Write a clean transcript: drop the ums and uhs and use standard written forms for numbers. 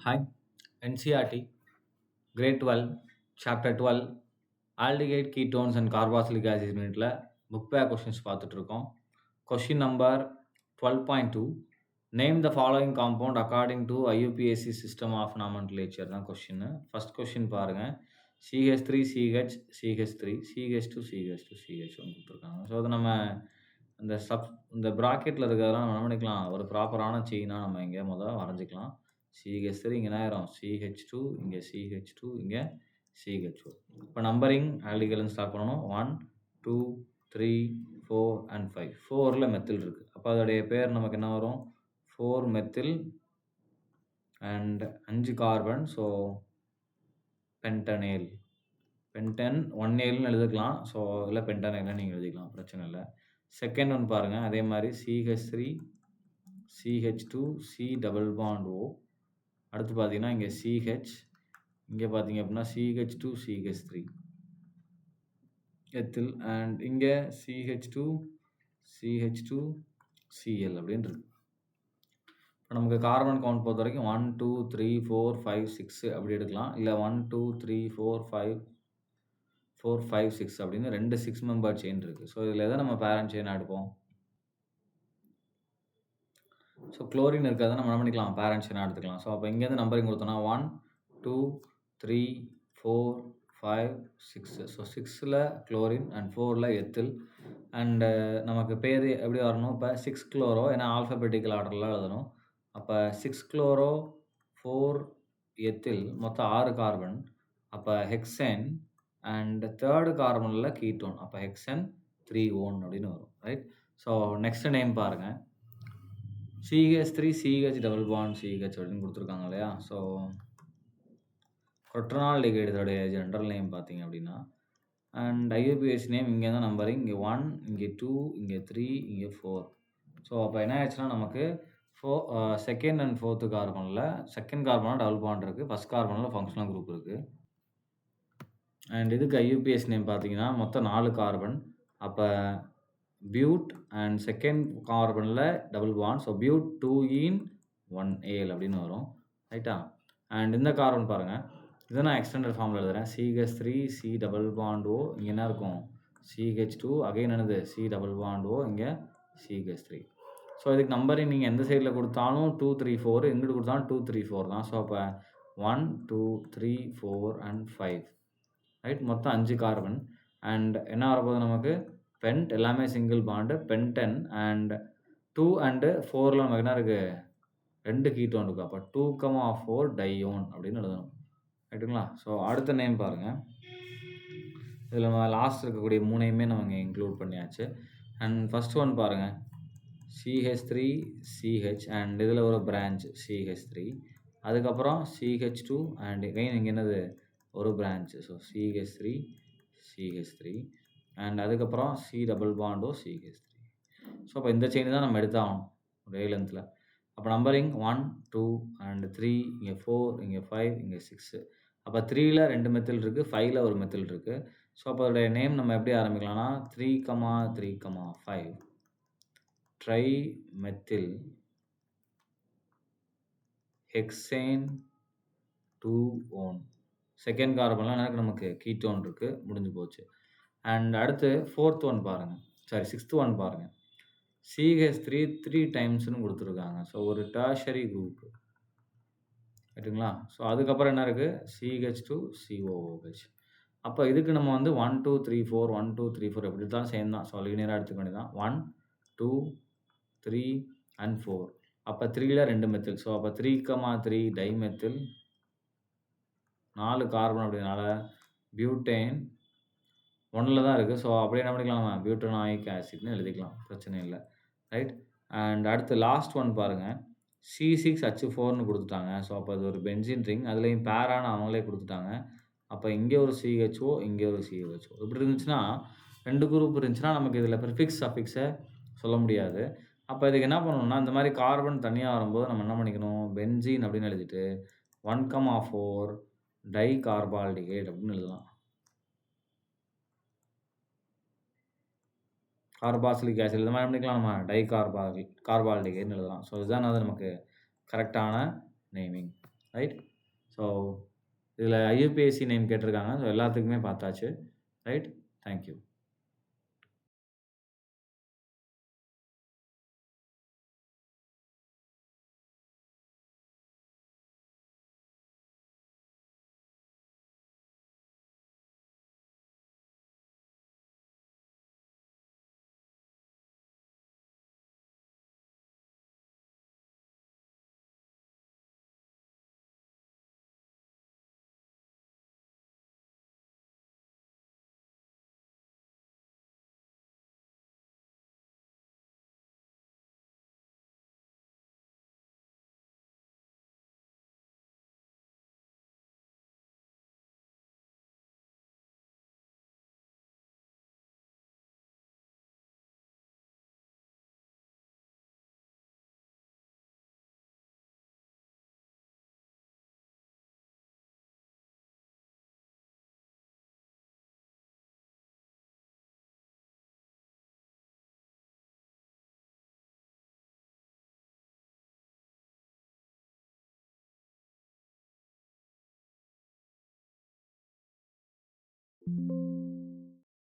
Hi, NCRT, Grade 12, Chapter 12, Aldehyde Ketones and Carboxylic Acid யூனிட்ல book back questions பார்த்துட்டு இருக்கோம். Question number 12.2 name the following compound according to IUPAC system of nomenclature தான் question. First question பாருங்க. CH3 CH CH3 CH2 CH2 CH1 கொடுத்துருக்காங்க. So அது நம்ம இந்த இந்த ப்ராக்கெட்டில் இருக்கிறதெல்லாம் நம்ம என்ன பண்ணிக்கலாம், ஒரு ப்ராப்பரான செயினாக நம்ம இங்கே வரைஞ்சிக்கலாம். CH3 இங்கே என்ன ஆயிரும், CH2 இங்கே CH2 இங்கே CH4. இப்போ நம்பரிங் ஆல்டிகல்னு ஸ்டார்ட் பண்ணணும். 1 2 3 4 அண்ட் 5. 4ல் மெத்தில் இருக்குது. அப்போ அதோடைய பேர் நமக்கு என்ன வரும், 4 methyl and 5 carbon. So pentanal. Pentan 1ஏல்னு எழுதிக்கலாம். ஸோ இல்லை பென்டனேல்னு நீங்கள் எழுதிக்கலாம், பிரச்சனை இல்லை. செகண்ட் ஒன் பாருங்கள், அதே மாதிரி CH3 CH2 C double bond O. அடுத்து பார்த்தீங்கன்னா இங்கே CH, இங்கே பார்த்தீங்க அப்படின்னா CH2 CH3 எத்தில், அண்ட் இங்கே CH2 CH2 Cl அப்படின்னு இருக்கு. இப்போ நமக்கு கார்பன் கவுண்ட் பொறுத்த வரைக்கும் 1 2 3 4 5 6 அப்படி எடுக்கலாம். இல்லை 1 2 3 4 5 4 5 6 அப்படின்னு 2 6 மெம்பர் செயின் இருக்குது. ஸோ இதில் எதை நம்ம பேரண்ட் செயின் எடுப்போம்? ஸோ குளோரின் இருக்கிறத நம்ம என்ன பண்ணிக்கலாம், பேரண்ட் செயினாக எடுத்துக்கலாம். ஸோ அப்போ இங்கேருந்து நம்பரிங் கொடுத்தோன்னா 1 2 3 4 5 6. ஸோ 6ல் குளோரின் அண்ட் 4ல் எத்தில். அண்டு நமக்கு பேர் எப்படி வரணும், இப்போ 6 குளோரோ, ஏன்னா ஆல்ஃபபெட்டிக்கல் ஆர்டரில் எழுதணும். அப்போ 6 குளோரோ 4 எத்தில், மொத்தம் 6 கார்பன். அப்போ ஹெக்சேன் அண்ட் தேர்டு கார்பனில் கீட்டோன். அப்போ ஹெக்சன் 3 அப்படின்னு வரும், ரைட். ஸோ நெக்ஸ்ட் நேம் பாருங்கள், CH3 CH double bond CH அப்படின்னு கொடுத்துருக்காங்க இல்லையா. ஸோ குவாட்டர்னால்டிகைடு இதோடைய ஜென்ரல் நேம் பார்த்தீங்க அப்படின்னா, அண்ட் ஐயூபிஎஸ் நேம் இங்கே தான் நம்பரிங், இங்கே 1 இங்கே 2 இங்கே 3 இங்கே 4. ஸோ அப்போ என்ன ஆச்சுன்னா நமக்கு செகண்ட் அண்ட் ஃபோர்த்து கார்பனில் செகண்ட் கார்பனில் டபுள் பாண்ட் இருக்குது, ஃபஸ்ட் கார்பனில் ஃபங்க்ஷனல் குரூப் இருக்குது. அண்ட் இதுக்கு ஐயூபிஎஸ் நேம் பார்த்தீங்கன்னா மொத்தம் 4 கார்பன். அப்போ பியூட் அண்ட் செகண்ட் கார்பனில் டபுள் பாண்ட். ஸோ பியூட் 2ஈன் 1ஏல் அப்படின்னு வரும், ரைட்டா. அண்ட் இந்த கார்பன் பாருங்கள், இதை நான் எக்ஸ்டெண்டட் ஃபார்மில் எழுதுகிறேன். CH3 C double bond O, இங்கே என்ன இருக்கும் CH2, அகைன் என்னது C டபுள் பாண்ட் O, இங்கே CH3. ஸோ இதுக்கு நம்பரிங் நீங்கள் எந்த சைடில் கொடுத்தாலும் 2 3 4, எங்கிட்டு கொடுத்தாலும் 2 3 4 தான். ஸோ அப்போ 1 2 3 4 அண்ட் 5, ரைட். மொத்தம் 5 கார்பன். அண்ட் என்ன வரப்போகுது நமக்கு, பென்ட் எல்லாமே single bond, pentane. And 2 and 4ல் நமக்கு என்ன இருக்குது, 2 கீட்டோன் இருக்குது. அப்போ 2,4 டையோன் அப்படின்னு எழுதணும், ரைட்டுங்களா. ஸோ அடுத்த நேம் பாருங்கள், இதில் நம்ம லாஸ்ட் இருக்கக்கூடிய 3 நம்ம இங்கே இன்க்ளூட் பண்ணியாச்சு. அண்ட் ஃபஸ்ட் ஒன் பாருங்கள், CH3 CH அண்ட் இதில் ஒரு பிரான்ச் CH3, அதுக்கப்புறம் CH2 அண்ட் எகைன் இங்கே என்னது ஒரு branch. So CH3 CH3 and அதுக்கப்புறம் C டபுள் பாண்டோ CH3. ஸோ அப்போ இந்த செயின் தான் நம்ம எடுத்தாகணும் ஒரே லென்த்தில். அப்போ நம்பரிங் 1 2 அண்ட் 3, இங்கே 4 இங்கே 5 இங்கே 6. அப்போ 3ல் 2 மெத்தில் இருக்குது, 5ல் ஒரு மெத்தில் இருக்குது. ஸோ அப்போ அதோடைய நேம் நம்ம எப்படி ஆரம்பிக்கலாம்னா 3,3,5 tri methyl hexane 2-on. Second கார்பன்லாம் எனக்கு நமக்கு கீட்டோன் இருக்குது, முடிஞ்சு போச்சு. அண்ட் அடுத்து ஃபோர்த் ஒன் பாருங்கள், சாரி சிக்ஸ்த் ஒன் பாருங்கள், CH3 3 டைம்ஸ்னு கொடுத்துருக்காங்க. ஸோ ஒரு டெர்ஷரி குரூப், ரைட்டுங்களா. ஸோ அதுக்கப்புறம் என்ன இருக்குது, CH2 COOH. அப்போ இதுக்கு நம்ம வந்து 1 2 3 4 1 2 3 4 எப்படி தான் சேம் தான். ஸோ லீனியராக எடுத்துக்க வேண்டியதான். 1 2 3 அண்ட் 4. அப்போ 3ல் 2 மெத்தில். ஸோ அப்போ 3,3 டைமெத்தில், 4 கார்பன் அப்படினால பியூட்டேன் 1ல் தான் இருக்குது. ஸோ அப்படியே என்ன பண்ணிக்கலாம், நம்ம பியூட்டனாயிக் ஆசிட்னு எழுதிக்கலாம், பிரச்சனை இல்லை, ரைட். அண்ட் அடுத்து லாஸ்ட் ஒன் பாருங்கள், C6H4னு கொடுத்துட்டாங்க. ஸோ அப்போ அது ஒரு பென்சின் ரிங், அதுலேயும் பேரான அவங்களே கொடுத்துட்டாங்க. அப்போ இங்கே ஒரு CHO இங்கே ஒரு CHO இப்படி இருந்துச்சுன்னா, 2 குரூப் இருந்துச்சுன்னா நமக்கு இதில் ப்ரிஃபிக்ஸ் சஃபிக்ஸை சொல்ல முடியாது. அப்போ இதுக்கு என்ன பண்ணணும்னா, இந்த மாதிரி கார்பன் தனியாக வரும்போது நம்ம என்ன பண்ணிக்கணும், பென்சீன் அப்படின்னு எழுதிட்டு 1,4 டை கார்பால்டிகைட் அப்படின்னு எழுதலாம். கார்பாக்சிலிக் ஆசிட் இந்த மாதிரி பண்ணிக்கலாம், நம்ம டை கார்பால்டிகைட்னு எழுதலாம். ஸோ இதுதான் அது நமக்கு கரெக்டான நேமிங், ரைட். ஸோ இதில ஐயுபிஏசி நேம் கேட்டிருக்காங்க. ஸோ எல்லாத்துக்குமே பார்த்தாச்சு. ரைட். Thank you.